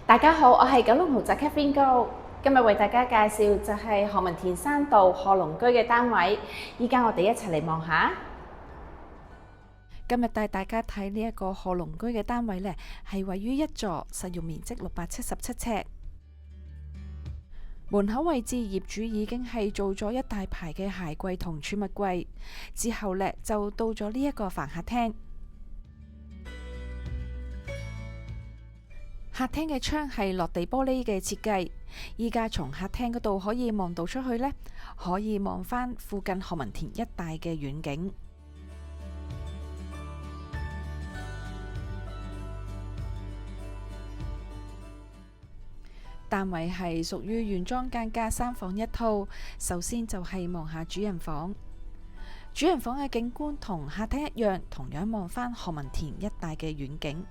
大家好，我係九龍豪宅 Catherine 高，今日為大家介紹就係何文田山道賀龍居嘅單位。依家我哋一齊嚟望下。今日帶大家睇呢一個賀龍居嘅單位呢，係位於一座，實用面積677尺。門口位置業主已經係做咗一大排嘅鞋櫃同儲物櫃，之後呢就到咗呢一個飯客廳。客廳嘅窗係落地玻璃嘅設計，依家從客廳嗰度可以望到出去呢，可以望返附近何文田一帶嘅遠景。單位係屬於原裝間隔3房1套，首先就係望下主人房。主人房嘅景觀同客廳一樣，同樣望返何文田一帶嘅遠景。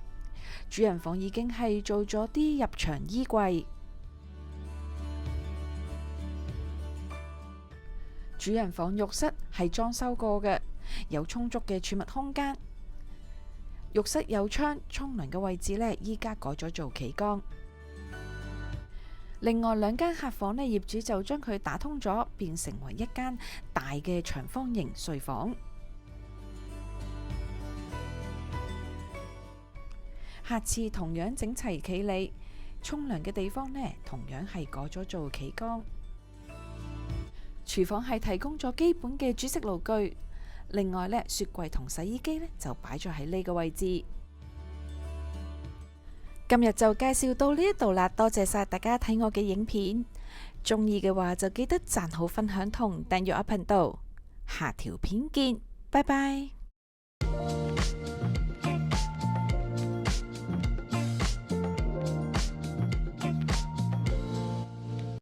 主人房已經係做咗啲入牆衣櫃，主人房浴室係裝修過嘅，有充足嘅儲物空間。浴室有窗，沖涼嘅位置呢，依家改咗做企缸。另外2間客房呢，業主就將佢打通咗，變成為一間大嘅長方形睡房。客廁同樣整齊企理，沖涼嘅地方呢，同樣係改咗做企缸。廚房係提供咗基本嘅煮食爐具，另外呢，雪櫃同洗衣機呢就擺咗喺呢個位置。今日就介紹到呢一度啦，多謝晒大家睇我嘅影片，中意嘅話就記得讚好、分享同訂閱我頻道。下條片見，拜拜。